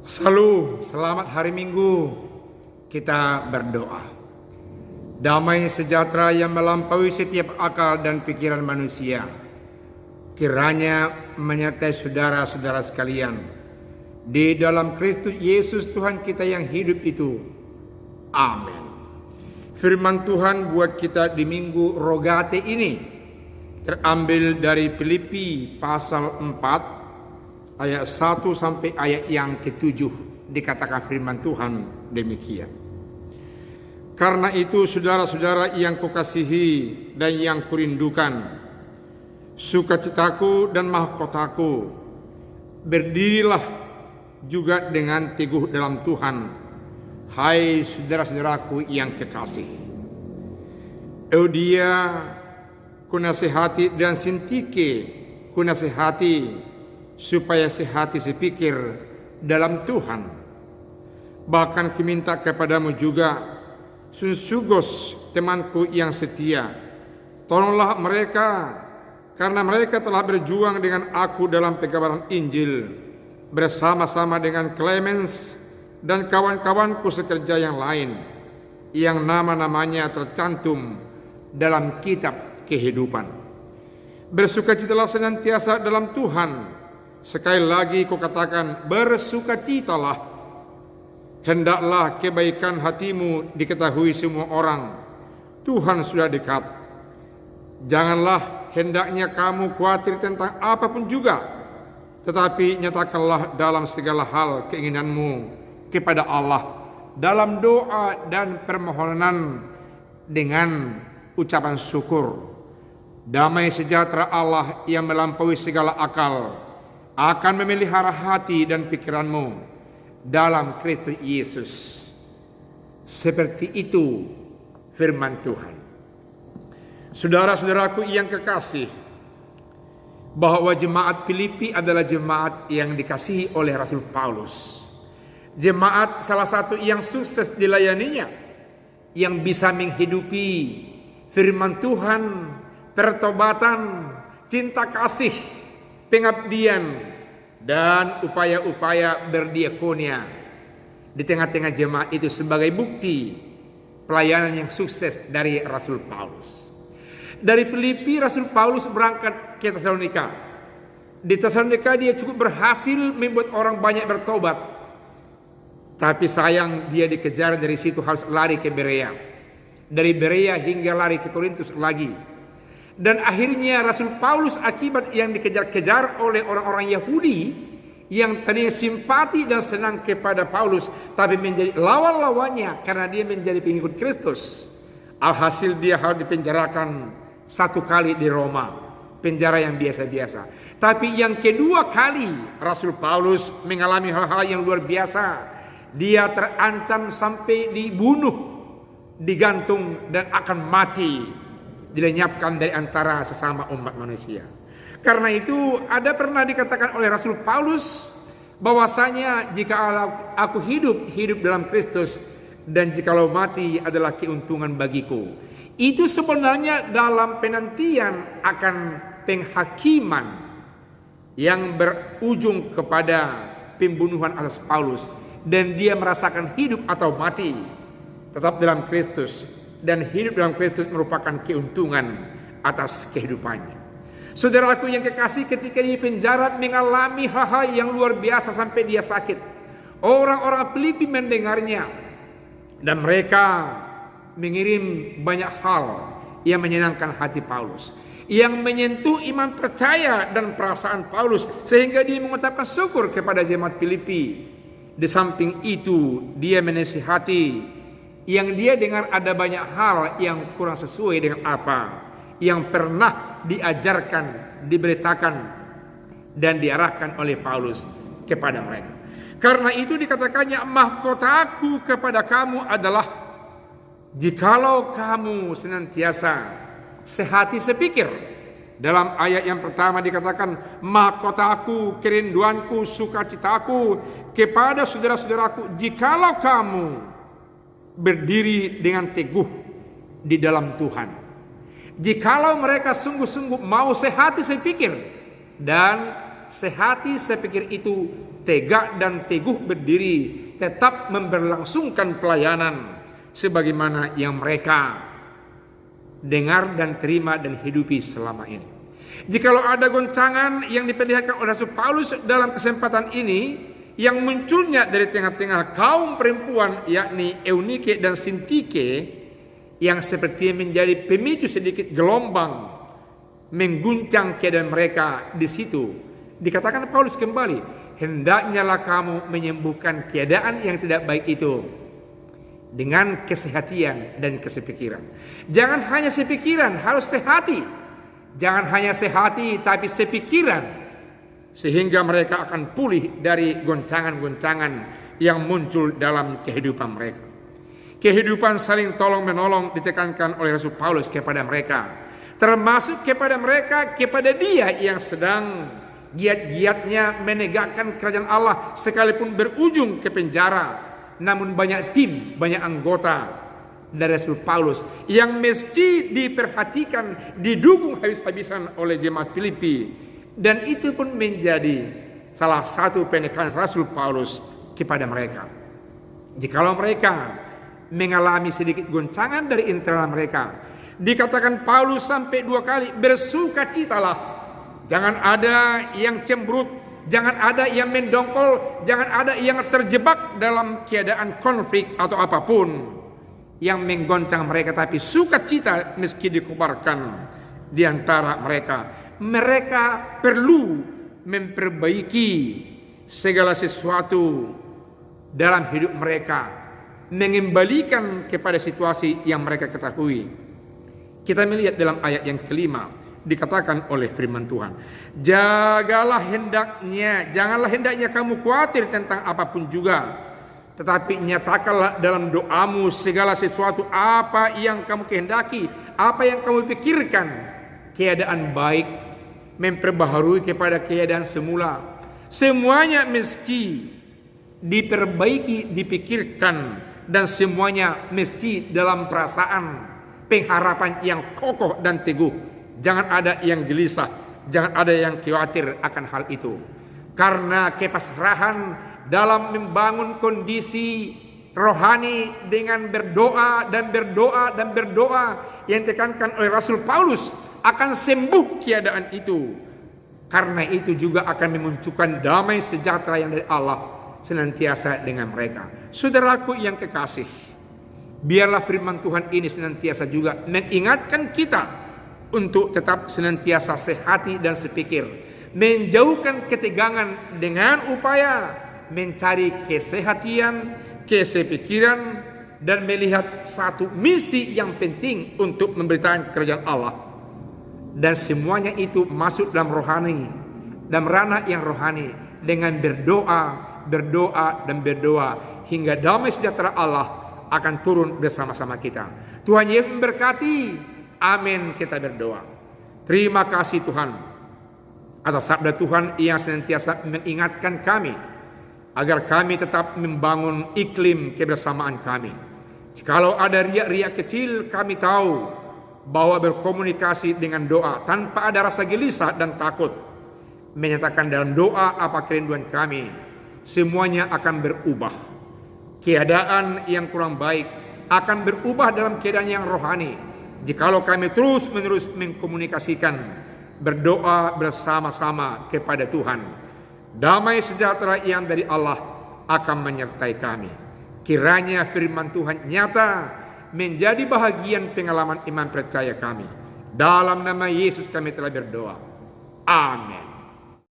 Salam, selamat hari Minggu. Kita berdoa. Damai sejahtera yang melampaui setiap akal dan pikiran manusia, kiranya menyertai saudara-saudara sekalian di dalam Kristus Yesus Tuhan kita yang hidup itu. Amin. Firman Tuhan buat kita di Minggu Rogate ini terambil dari Filipi pasal 4 ayat 1 sampai ayat yang ke-7. Dikatakan firman Tuhan demikian. Karena itu saudara-saudara yang kukasihi dan yang kurindukan, sukacitaku dan mahkotaku, berdirilah juga dengan teguh dalam Tuhan, hai saudara-saudaraku yang kekasih. Eudia kunasihati dan Sintike kunasihati, supaya sehati sepikir dalam Tuhan. Bahkan kuminta kepadamu juga, Sunsugos temanku yang setia, tolonglah mereka, karena mereka telah berjuang dengan aku dalam pengabaran Injil, bersama-sama dengan Clemens dan kawan-kawanku sekerja yang lain, yang nama-namanya tercantum dalam kitab kehidupan. Bersukacitalah senantiasa dalam Tuhan. Sekali lagi kukatakan, bersukacitalah. Hendaklah kebaikan hatimu diketahui semua orang. Tuhan sudah dekat. Janganlah hendaknya kamu khawatir tentang apapun juga, tetapi nyatakanlah dalam segala hal keinginanmu kepada Allah dalam doa dan permohonan dengan ucapan syukur. Damai sejahtera Allah yang melampaui segala akal akan memelihara hati dan pikiranmu dalam Kristus Yesus. Seperti itu firman Tuhan. Saudara-saudaraku yang kekasih, bahwa jemaat Filipi adalah jemaat yang dikasihi oleh Rasul Paulus. Jemaat salah satu yang sukses dilayaninya, yang bisa menghidupi firman Tuhan, pertobatan, cinta kasih, pengabdian, dan upaya-upaya berdiakonia di tengah-tengah jemaat itu sebagai bukti pelayanan yang sukses dari Rasul Paulus. Dari Filipi Rasul Paulus berangkat ke Tesalonika. Di Tesalonika dia cukup berhasil membuat orang banyak bertobat. Tapi sayang dia dikejar, dari situ harus lari ke Berea. Dari Berea hingga lari ke Korintus lagi. Dan akhirnya Rasul Paulus akibat yang dikejar-kejar oleh orang-orang Yahudi yang tadinya simpati dan senang kepada Paulus, tapi menjadi lawan-lawannya karena dia menjadi pengikut Kristus. Alhasil dia harus dipenjarakan 1 kali di Roma, penjara yang biasa-biasa. Tapi yang kedua kali Rasul Paulus mengalami hal-hal yang luar biasa. Dia terancam sampai dibunuh, digantung dan akan mati, dilenyapkan dari antara sesama umat manusia. Karena itu ada pernah dikatakan oleh Rasul Paulus bahwasanya jika aku hidup dalam Kristus, dan jikalau mati adalah keuntungan bagiku. Itu sebenarnya dalam penantian akan penghakiman yang berujung kepada pembunuhan atas Paulus, dan dia merasakan hidup atau mati tetap dalam Kristus. Dan hidup dalam Kristus merupakan keuntungan atas kehidupannya. Saudaraku yang kekasih, ketika di penjara mengalami hal-hal yang luar biasa sampai dia sakit. Orang-orang Filipi mendengarnya, dan mereka mengirim banyak hal yang menyenangkan hati Paulus, yang menyentuh iman percaya dan perasaan Paulus, sehingga dia mengucapkan syukur kepada jemaat Filipi. Di samping itu dia menasihati yang dia dengar ada banyak hal yang kurang sesuai dengan apa yang pernah diajarkan, diberitakan, dan diarahkan oleh Paulus kepada mereka. Karena itu dikatakannya, mahkotaku kepada kamu adalah jikalau kamu senantiasa sehati sepikir. Dalam ayat yang pertama dikatakan, mahkotaku, kerinduanku, sukacitaku kepada saudara-saudaraku, jikalau kamu berdiri dengan teguh di dalam Tuhan. Jikalau mereka sungguh-sungguh mau sehati sepikir, dan sehati sepikir itu tegak dan teguh berdiri, tetap memberlangsungkan pelayanan sebagaimana yang mereka dengar dan terima dan hidupi selama ini. Jikalau ada goncangan yang diperlihatkan oleh Rasul Paulus dalam kesempatan ini, yang munculnya dari tengah-tengah kaum perempuan, yakni Eunike dan Sintike, yang seperti menjadi pemicu sedikit gelombang mengguncang keadaan mereka di situ, dikatakan Paulus kembali, hendaknyalah kamu menyembuhkan keadaan yang tidak baik itu dengan kesehatian dan kesepikiran. Jangan hanya sepikiran, harus sehati. Jangan hanya sehati, tapi sepikiran, sehingga mereka akan pulih dari goncangan-goncangan yang muncul dalam kehidupan mereka. Kehidupan saling tolong-menolong ditekankan oleh Rasul Paulus kepada mereka, termasuk kepada mereka, kepada dia yang sedang giat-giatnya menegakkan kerajaan Allah sekalipun berujung ke penjara. Namun banyak tim, banyak anggota dari Rasul Paulus yang meski diperhatikan, didukung habis-habisan oleh jemaat Filipi, dan itu pun menjadi salah satu penekanan Rasul Paulus kepada mereka. Jikalau mereka mengalami sedikit goncangan dari internal mereka, dikatakan Paulus sampai 2 kali, bersukacitalah. Jangan ada yang cemberut, jangan ada yang mendongkol, jangan ada yang terjebak dalam keadaan konflik atau apapun yang menggoncang mereka, tapi sukacita meski dikobarkan di antara mereka. Mereka perlu memperbaiki segala sesuatu dalam hidup mereka, mengembalikan kepada situasi yang mereka ketahui. Kita melihat dalam ayat yang kelima, dikatakan oleh firman Tuhan, janganlah hendaknya kamu khawatir tentang apapun juga, tetapi nyatakanlah dalam doamu segala sesuatu apa yang kamu kehendaki, apa yang kamu pikirkan, keadaan baik, memperbaharui kepada keadaan semula. Semuanya meski diperbaiki, dipikirkan, dan semuanya mesti dalam perasaan pengharapan yang kokoh dan teguh. Jangan ada yang gelisah, jangan ada yang khawatir akan hal itu. Karena kepasrahan dalam membangun kondisi rohani dengan berdoa dan berdoa dan berdoa yang ditekankan oleh Rasul Paulus akan sembuh keadaan itu. Karena itu juga akan memunculkan damai sejahtera yang dari Allah senantiasa dengan mereka. Saudaraku yang kekasih, biarlah firman Tuhan ini senantiasa juga mengingatkan kita untuk tetap senantiasa sehati dan sepikir, menjauhkan ketegangan dengan upaya mencari kesehatian, kesepikiran, dan melihat satu misi yang penting untuk memberitakan kerajaan Allah. Dan semuanya itu masuk dalam rohani, dalam ranah yang rohani, dengan berdoa dan berdoa hingga damai sejahtera Allah akan turun bersama-sama kita. Tuhan Yesus memberkati. Amin. Kita berdoa. Terima kasih Tuhan atas sabda Tuhan yang senantiasa mengingatkan kami agar kami tetap membangun iklim kebersamaan kami. Jikalau ada riak-riak kecil, kami tahu bahwa berkomunikasi dengan doa tanpa ada rasa gelisah dan takut, menyatakan dalam doa apa kerinduan kami, semuanya akan berubah. Keadaan yang kurang baik akan berubah dalam keadaan yang rohani jikalau kami terus-menerus mengkomunikasikan, berdoa bersama-sama kepada Tuhan. Damai sejahtera yang dari Allah akan menyertai kami. Kiranya firman Tuhan nyata menjadi bahagian pengalaman iman percaya kami. Dalam nama Yesus kami telah berdoa. Amin.